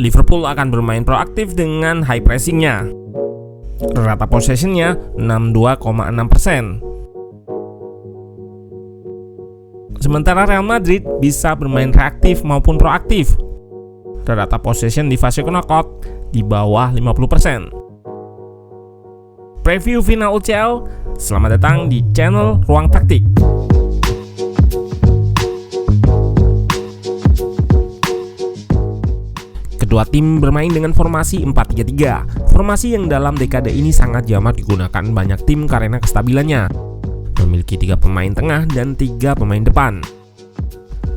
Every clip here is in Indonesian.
Liverpool akan bermain proaktif dengan high pressingnya. Rata possessionnya 62,6%. Sementara Real Madrid bisa bermain reaktif maupun proaktif. Rata possession di fase knockout di bawah 50%. Preview final UCL, selamat datang di channel Ruang Taktik. Kedua tim bermain dengan formasi 4-3-3, formasi yang dalam dekade ini sangat jamak digunakan banyak tim karena kestabilannya. Memiliki 3 pemain tengah dan 3 pemain depan.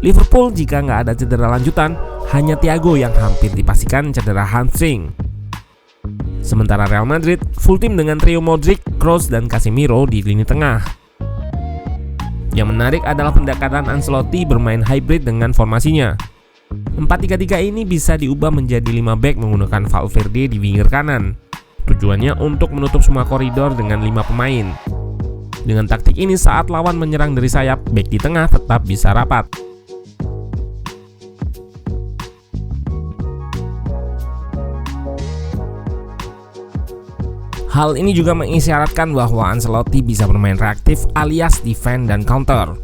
Liverpool jika nggak ada cedera lanjutan, hanya Thiago yang hampir dipastikan cedera hamstring. Sementara Real Madrid full tim dengan trio Modric, Kroos, dan Casemiro di lini tengah. Yang menarik adalah pendekatan Ancelotti bermain hybrid dengan formasinya. 4-3-3 ini bisa diubah menjadi 5 back menggunakan Valverde di winger kanan. Tujuannya untuk menutup semua koridor dengan 5 pemain. Dengan taktik ini saat lawan menyerang dari sayap, back di tengah tetap bisa rapat. Hal ini juga mengisyaratkan bahwa Ancelotti bisa bermain reaktif alias defend dan counter.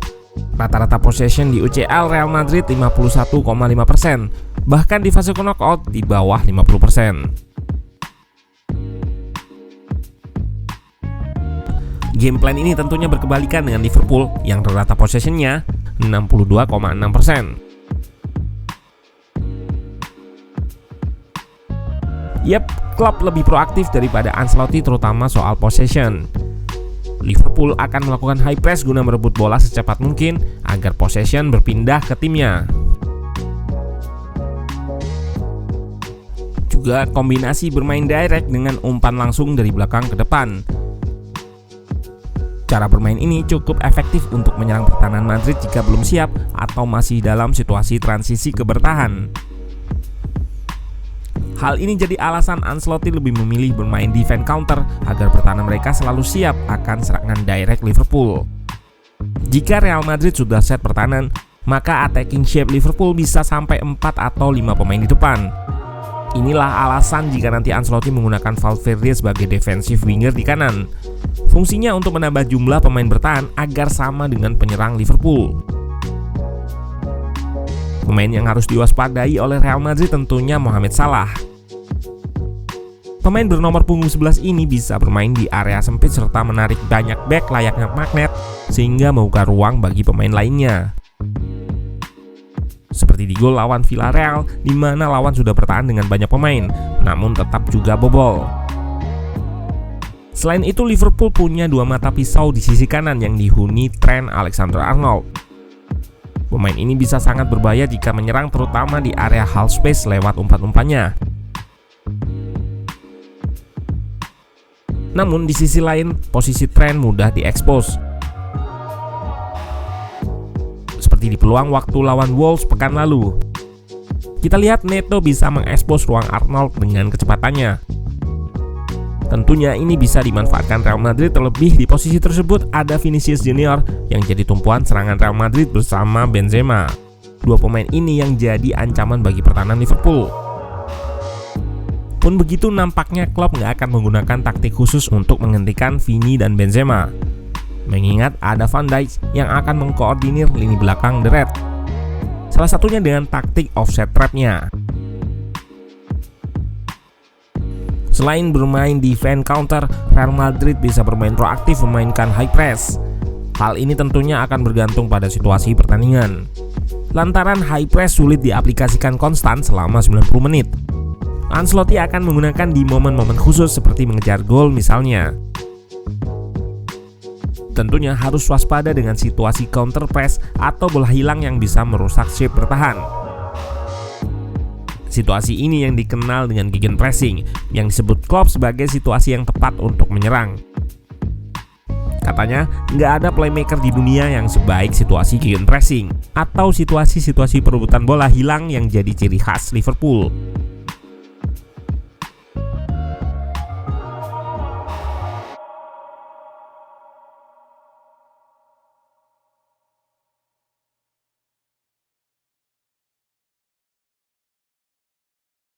Rata-rata possession di UCL Real Madrid 51,5%, bahkan di fase knockout di bawah 50%. Game plan ini tentunya berkebalikan dengan Liverpool yang rata possessionnya 62,6%. Yap, klub lebih proaktif daripada Ancelotti terutama soal possession. Liverpool akan melakukan high press guna merebut bola secepat mungkin agar possession berpindah ke timnya. Juga kombinasi bermain direct dengan umpan langsung dari belakang ke depan. Cara bermain ini cukup efektif untuk menyerang pertahanan Madrid jika belum siap atau masih dalam situasi transisi ke bertahan. Hal ini jadi alasan Ancelotti lebih memilih bermain defense counter agar pertahanan mereka selalu siap akan serangan direct Liverpool. Jika Real Madrid sudah set pertahanan, maka attacking shape Liverpool bisa sampai 4 atau 5 pemain di depan. Inilah alasan jika nanti Ancelotti menggunakan Valverde sebagai defensive winger di kanan. Fungsinya untuk menambah jumlah pemain bertahan agar sama dengan penyerang Liverpool. Pemain yang harus diwaspadai oleh Real Madrid tentunya Mohamed Salah. Pemain bernomor punggung 11 ini bisa bermain di area sempit serta menarik banyak back layaknya magnet sehingga membuka ruang bagi pemain lainnya. Seperti di gol lawan Villarreal di mana lawan sudah bertahan dengan banyak pemain namun tetap juga bobol. Selain itu Liverpool punya 2 mata pisau di sisi kanan yang dihuni Trent Alexander-Arnold. Pemain ini bisa sangat berbahaya jika menyerang terutama di area half space lewat umpan-umpannya. Namun di sisi lain, posisi Trent mudah diekspos. Seperti di peluang waktu lawan Wolves pekan lalu. Kita lihat Neto bisa mengekspos ruang Arnold dengan kecepatannya. Tentunya ini bisa dimanfaatkan Real Madrid, terlebih di posisi tersebut ada Vinicius Junior yang jadi tumpuan serangan Real Madrid bersama Benzema. 2 pemain ini yang jadi ancaman bagi pertahanan Liverpool. Pun begitu nampaknya Klopp nggak akan menggunakan taktik khusus untuk menghentikan Vini dan Benzema. Mengingat ada Van Dijk yang akan mengkoordinir lini belakang The Red. Salah satunya dengan taktik offset trap-nya. Selain bermain defense counter, Real Madrid bisa bermain proaktif memainkan high press. Hal ini tentunya akan bergantung pada situasi pertandingan. Lantaran high press sulit diaplikasikan konstan selama 90 menit. Ancelotti akan menggunakan di momen-momen khusus seperti mengejar gol misalnya. Tentunya harus waspada dengan situasi counter press atau bola hilang yang bisa merusak shape bertahan. Situasi ini yang dikenal dengan gegenpressing, yang disebut Klopp sebagai situasi yang tepat untuk menyerang. Katanya, nggak ada playmaker di dunia yang sebaik situasi gegenpressing atau situasi-situasi perebutan bola hilang yang jadi ciri khas Liverpool.